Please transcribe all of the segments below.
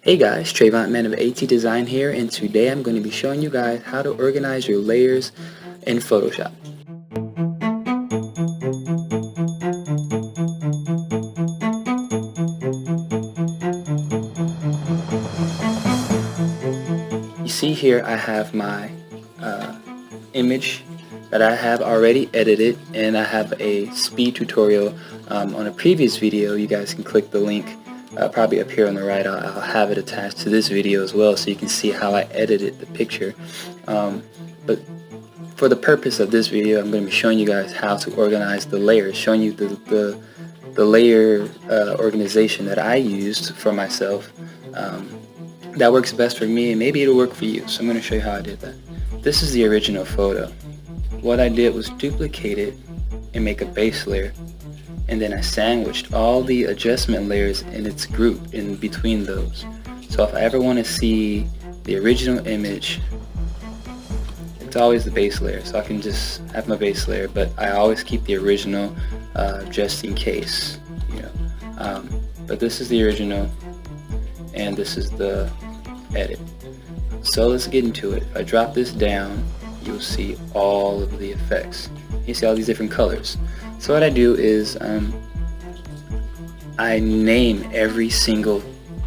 Hey guys, Trayvon Man of AT Design here, and today I'm going to be showing you guys how to organize your layers in Photoshop. You see here I have my uh, image that I have already edited, and I have a speed tutorial on a previous video. You guys can click the link probably up here on the right. I'll have it attached to this video as well so you can see how I edited the picture. But for the purpose of this video, I'm going to be showing you guys how to organize the layers, showing you the layer organization that I used for myself. That works best for me, and maybe it'll work for you. So I'm going to show you how I did that. This is the original photo. What I did was duplicate it and make a base layer, and then I sandwiched all the adjustment layers in its group in between those. So if I ever want to see the original image, it's always the base layer, so I can just have my base layer, but I always keep the original just in case, but this is the original and this is the edit. So let's get into it. If I drop this down, you'll see all of the effects. You see all these different colors. So what I do is I name every single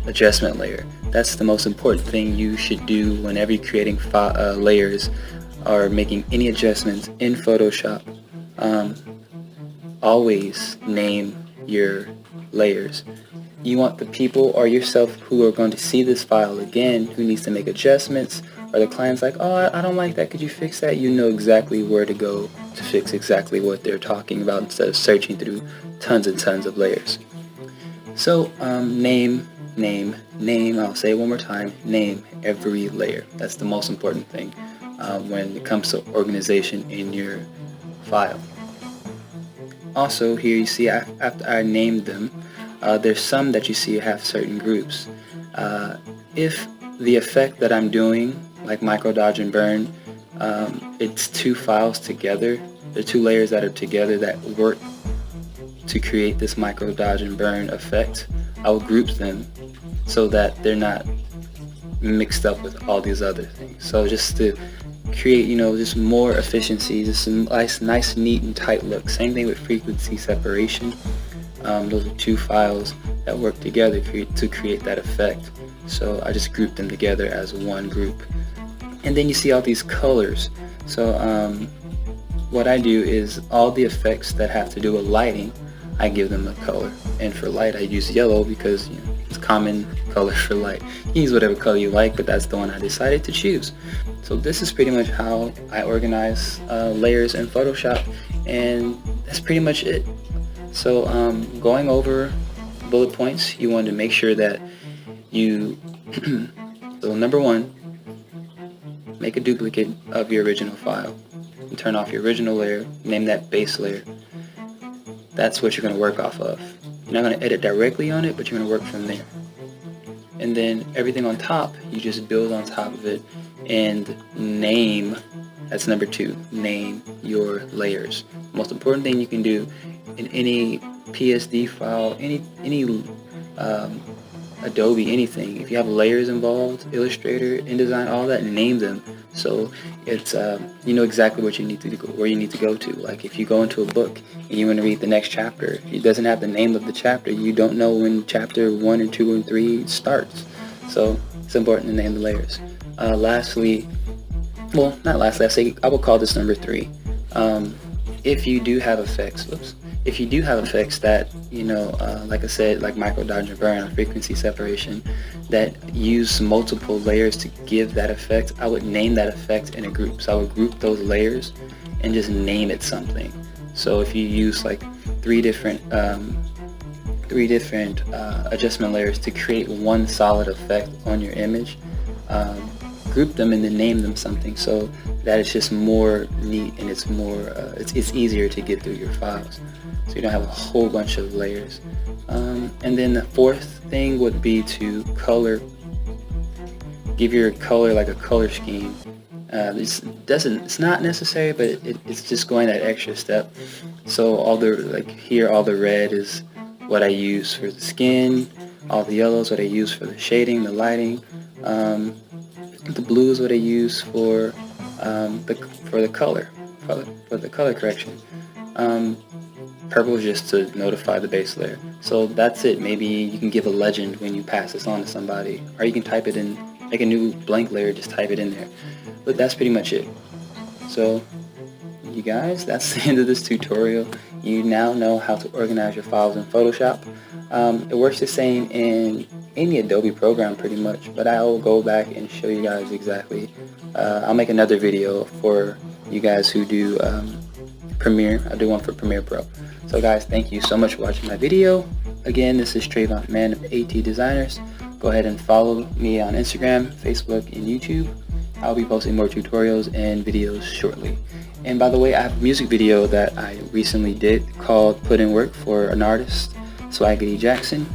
adjustment layer. That's the most important thing you should do whenever you're creating layers or making any adjustments in Photoshop. Always name your layers. You want the people or yourself who are going to see this file again, who needs to make adjustments, or the client's like, oh, I don't like that, could you fix that? You know exactly where to go to fix exactly what they're talking about instead of searching through tons and tons of layers. So name, I'll say it one more time, name every layer. That's the most important thing when it comes to organization in your file. Also here you see after I named them, there's some that you see have certain groups. If the effect that I'm doing, like micro dodge and burn, it's two files together, the two layers that are together that work to create this micro dodge and burn effect, I'll group them so that they're not mixed up with all these other things. So just to create, just more efficiency, just a nice, neat, and tight look. Same thing with frequency separation. Those are two files that work together to create that effect. So I just grouped them together as one group. And then you see all these colors. So what I do is all the effects that have to do with lighting, I give them a color. And for light I use yellow because it's common color for light. You use whatever color you like, but that's the one I decided to choose. So this is pretty much how I organize layers in Photoshop, and that's pretty much it. So going over bullet points, you want to make sure that you so number one, make a duplicate of your original file and turn off your original layer, name that base layer. That's what you're going to work off of. You're not going to edit directly on it, but you're going to work from there. And then everything on top, you just build on top of it and name. That's number two, name your layers. Most important thing you can do in any PSD file, any Adobe, anything, if you have layers involved, Illustrator, InDesign, all that, name them. So it's you know exactly what you need to go, where you need to go to. Like if you go into a book and you want to read the next chapter, it doesn't have the name of the chapter. You don't know when chapter 1 and 2 and 3 starts. So it's important to name the layers. Lastly, well, not lastly, I will call this number 3. If you do have effects, if you do have effects that, like I said, like micro dodge and burn or frequency separation, that use multiple layers to give that effect, I would name that effect in a group. So I would group those layers and just name it something. So if you use like three different adjustment layers to create one solid effect on your image, group them and then name them something, so that it's just more neat and it's more it's easier to get through your files, so you don't have a whole bunch of layers. And then the fourth thing would be to color. Give your color like a color scheme. It's not necessary, but it's just going that extra step. So all the, like here, all the red is what I use for the skin. All the yellows are they use for the shading, the lighting. The blues are they use for the color correction. Purple is just to notify the base layer. So that's it. Maybe you can give a legend when you pass this on to somebody, or you can type it in, make a new blank layer, just type it in there. But that's pretty much it. So you guys, that's the end of this tutorial. You now know how to organize your files in Photoshop. It works the same in any Adobe program pretty much, but I will go back and show you guys exactly. I'll make another video for you guys who do Premiere. I'll do one for Premiere Pro. So guys, thank you so much for watching my video. Again, this is Trayvon Man of AT Designers. Go ahead and follow me on Instagram, Facebook, and YouTube. I'll be posting more tutorials and videos shortly. And by the way, I have a music video that I recently did called Put in Work for an artist, Swaggity Jackson.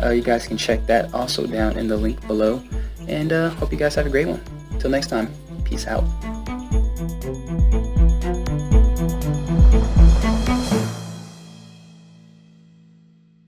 You guys can check that also down in the link below. And hope you guys have a great one. Till next time, peace out.